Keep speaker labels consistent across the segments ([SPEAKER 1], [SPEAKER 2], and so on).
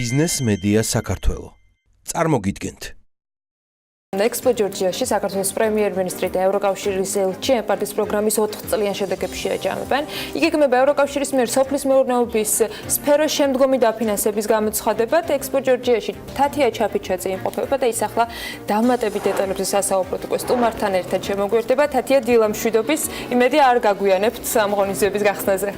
[SPEAKER 1] ბიზნეს მედია საქართველო. წარმოგიდგენთ.
[SPEAKER 2] ექსპო ჯორჯიაში საქართველოს პრემიერ მინისტრი და ევროკავშირის ელჩი ენპარდის პროგრამის 4 წლიან შედეგებს შეაჯამებენ. იგეგმება ევროკავშირის მიერ სოფლის მეურნეობის სფეროს შემდგომი დაფინანსების გამოცხადებაც. ექსპო ჯორჯიაში თათია ჩაფიჩაძე იმყოფება და ის ახლა დამატებით დეტალებზე სასაუბროთ უკვე სტუმართან ერთად შემოგვერდება. თათია, დილა მშვიდობის, იმედი არ გაგვიანებთ ამ ღონისძიების გახსნაზე.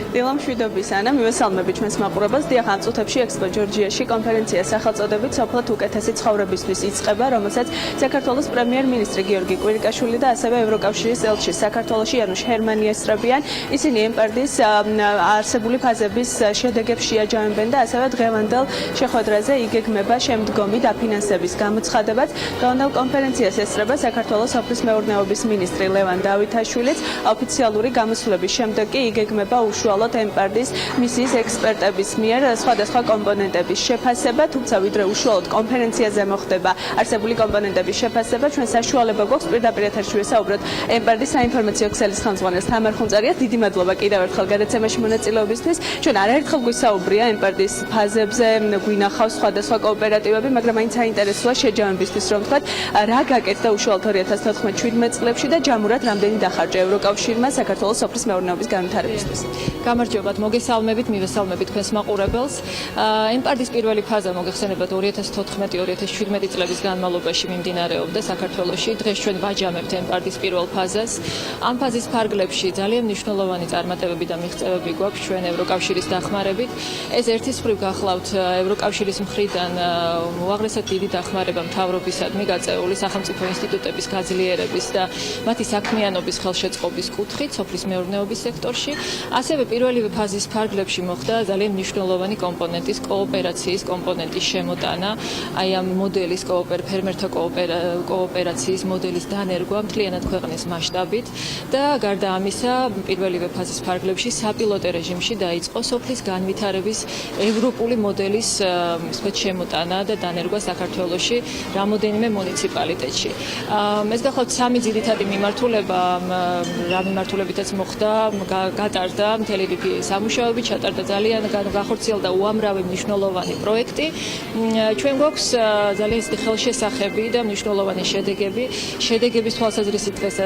[SPEAKER 3] დილა მშვიდობის, ანა, მივესალმები ჩვენს მაყურებელს. დიახ, ამ წუთებში ექსპო ჯორჯიაში კონფერენცია სახელწოდებით სოფლად უკეთესი ცხოვრებისთვის იწყება, რომელსაც საქართველოს პრემიერ მინისტრი გიორგი კვირიკაშვილი და ასევე ევროკავშირის ელჩი საქართველოში იანუშ ჰერმანი ესწრებიან. ისინი ენპარდის არსებული ფაზების შედეგებს შეაჯამებენ და ასევე დღევანდელ შეხვედრაზე იგეგმება შემდგომი დაფინანსების გამოცხადებაც. დღევანდელ კონფერენციას ესწრება საქართველოს სოფლის მეურნეობის მინისტრი ლევან დავითაშვილიც. ოფიციალური გამოსვლების შემდეგ კი იგეგმება უშუალოდ ენპარდის მისიის ექსპერტების მიერ სხვადასხვა კომპონენტების შეფასება, თუმცა ვიდრე უშუალოდ კონფერენციაზე მოხდება არსებული კომპონენტების შეფასება, ჩვენ საშუალება გვაქვს პირდაპირ ეთერში ვესაუბროთ ენპარდის საინფორმაციო ქსელის ხელმძღვანელს თამარ ხუნწარიას. დიდი მადლობა კიდევ ერთხელ გადაცემაში მონაწილეობისთვის. ჩვენ არაერთხელ გვისაუბრია ენპარდის ფაზებზე, გვინახავს სხვადასხვა კოოპერატივები, მაგრამ მაინც საინტერესოა შეჯამებისთვის, რომ ვთქვათ, რა გაკეთდა უშუალოდ 2014-17 წლებში და ჯამურად რამდენი დახარჯა ევროკავშირმა საქართველოს სოფლის მეურნეობის განვითარებისთვის.
[SPEAKER 4] გამარჯობათ, მოგესალმებით, მივესალმებით თქვენს მაყურებელს. ენპარდის პირველი ფაზა მოგეხსენებათ 2014-2017 წლების განმავლობაში მიმდინარეობდა საქართველოში. დღეს ჩვენ ვაჯამებთ ენპარდის პირველ ფაზას. ამ ფაზის ფარგლებში ძალიან მნიშვნელოვანი წარმატებები და მიღწევები გვაქვს ჩვენ ევროკავშირის დახმარებით. ეს ერთის მხრივ გახლავთ ევროკავშირის მხრიდან უაღრესად დიდი დახმარება მთავრობისადმი გაწეული სახელმწიფო ინსტიტუტების გაძლიერების და მათი საქმიანობის ხელშეწყობის კუთხით სოფლის მეურნეობის სექტორში. ასევე პირველივე ფაზის ფარგლებში მოხდა ძალიან მნიშვნელოვანი კომპონენტის კოოპერაციის კომპონენტის შემოტანა, აი ამ მოდელის ფერმერთა კოოპერაციის მოდელის დანერგვა მთლიანად ქვეყნის მასშტაბით და გარდა ამისა პირველივე ფაზის ფარგლებში საპილოტო რეჟიმში დაიწყო სოფლის განვითარების ევროპული მოდელის შემოტანა და დანერგვა საქართველოში რამოდენიმე მუნიციპალიტეტში. ეს გახლავთ სამი ძირითადი მიმართულება, რა მიმართულებითაც მოხდა, გატარდა მთელი რიგი სამუშაოები, ჩატარდა ძალიან განხორციელდა უამრავი მნიშვნელოვანი პროექტი. ჩვენ გვაქვს ძალიან ხელშესახები და მნიშვნელოვანი შედეგები. შედეგების თვალსაზრისით დღეს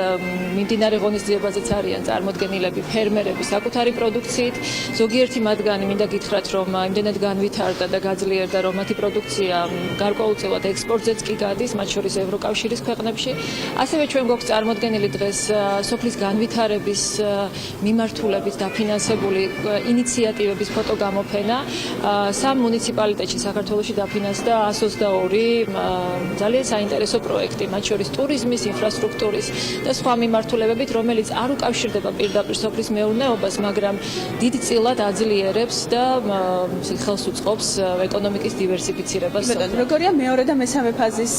[SPEAKER 4] მიმდინარე ღონისძიებაზეც არიან წარმოდგენილები ფერმერები საკუთარი პროდუქციით. ზოგიერთი მათგანი მინდა გითხრათ, რომ იმდენად განვითარდა და გაძლიერდა, რომ მათი პროდუქცია გარკვეულწილად ექსპორტზეც კი გადის, მათ შორის ევროკავშირის ქვეყნებში. ასევე ჩვენ გვაქვს წარმოდგენილი დღეს სოფლის განვითარების მიმართულებით დაფინანსებული ინიციატივების ფოტოგამოფენა. სამ მუნიციპალიტეტში საქართველოში დაფინანსდა 122 ძალიან საინტერესო პროექტი, მათ შორის ტურიზმის, ინფრასტრუქტურის და სხვა მიმართულებებით, რომელიც არ უკავშირდება პირდაპირ სოფლის მეურნეობას, მაგრამ დიდ წილად აძლიერებს და ხელს უწყობს ეკონომიკის დივერსიფიცირებას.
[SPEAKER 3] როგორია მეორე და მესამე ფაზის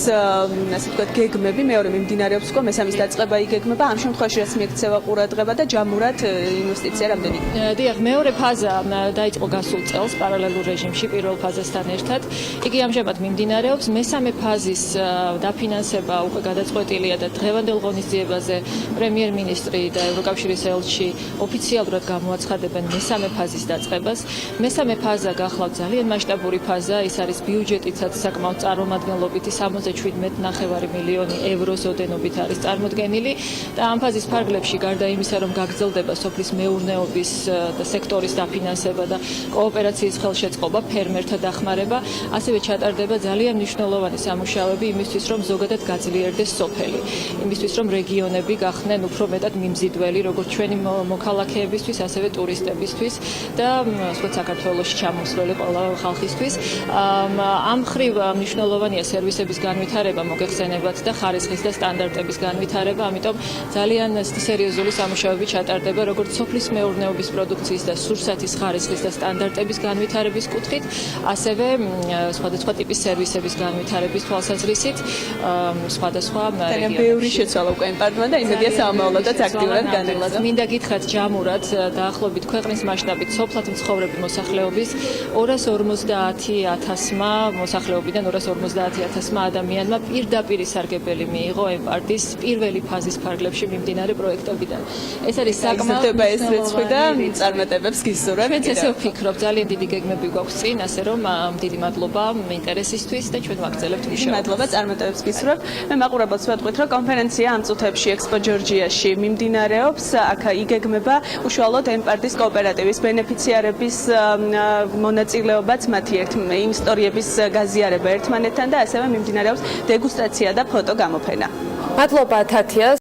[SPEAKER 3] ასე ვთქვათ გეგმები, მეორე მიმდინარეობს უკვე, მესამის დაწყება იგეგმება, ამ შემთხვევაში რაც მიექცევა ყურადღება და ჯამურად ინვესტიცია რამდენი?
[SPEAKER 4] დიახ, მეორე ფაზა დაიწყო გასულ წელს პარალელურ რეჟიმში პირველ ფაზასთან ერთად. იგი ამჟამად მიმდინარეობს. მესამე ფაზის დაფინანსება უკვე გადაწყვეტილია და დღევანდელ ღონისძიებაზე პრემიერ მინისტრი და ევროკავშირის ელჩი ოფიციალურად გამოაცხადებენ მესამე ფაზის დაწყებას. მესამე ფაზა გახლავთ ძალიან მასშტაბური ფაზა, ის არის ბიუჯეტიცაც საკმაოდ წარმომადგენლობითი 77.5 მილიონი ევროს ოდენობით არის წარმოდგენილი და ამ ფაზის ფარგლებში გარდა იმისა, რომ გაგრძელდება სოფლის მეურნეობის და სექტორის დაფინანსება და კოოპერაციის ხელშეწყობა, ფერმერთა დახმარება, ასევე ჩატარდება ძალიან მნიშვნელოვანი სამუშაოები იმისთვის, რომ ზოგადად გაძლიერდეს სოფელი, იმისთვის, რომ რეგიონები გახდნენ უფრო მეტად მიმზიდველი, როგორც ჩვენი მოქალაქეებისთვის, ასევე ტურისტებისთვის და საქართველოში ჩამოსვლელი ყველა ხალხისთვის. ამ მხრივ მნიშვნელოვანია სერვისების განვითარება, მოგეხსენებათ და ხარისხის და სტანდარტების განვითარება, ამიტომ ძალიან სერიოზული სამუშაოები ჩატარდება, როგორც სოფლის მეურნეობის პროდუქციის და სურსათის ხარისხის და სტანდარტების განვითარების კუთხით, ასევე სხვადასხვა ტიპის სერვისების განვითარების თვალსაზრისით, სხვადასხვა
[SPEAKER 3] რეგიონებში. ბევრი შეცვალა უკვე ენპარდმა და იმედია საომავლოდაც აქტიურად განევლადა.
[SPEAKER 4] მინდა გითხრათ ჯამურად დაახლოებით ქვეყნის მასშტაბით სოფლად მცხოვრები მოსახლეობის 250.000-მა მოსახლეობიდან 250.000-მა ადამიანმა პირდაპირ სარგებელი მიიღო ენპარდის პირველი ფაზის ფარგლებში მიმდინარე პროექტებიდან. ეს არის საკმაოდ
[SPEAKER 3] ეს რიცხვი და წარმატებებს გისურვებ.
[SPEAKER 4] ჩვენც ესე ვფიქრობ, ძალიან დიდი გეგმები გვაქვს წინ, ასე რომ დიდი მადლობა ინტერესისთვის და ჩვენ ვაგრძელებთ მუშაობას.
[SPEAKER 3] მადლობა, წარმატებებს გისურვებ. მე მაყურებელს ვეთქვით, რომ კონფერენცია ამ წუთებში ექსპო ჯორჯიაში მიმდინარეობს. აქ იგეგმება უშუალოდ ენპარდის კოოპერატივის ბენეფიციარების მონაწილეობაც მათი იმ ისტორიების გაზიარება ერთმანეთთან და ასევე მიმდინარეობს დეგუსტაცია და ფოტო გამოფენა.
[SPEAKER 2] მადლობა თათია.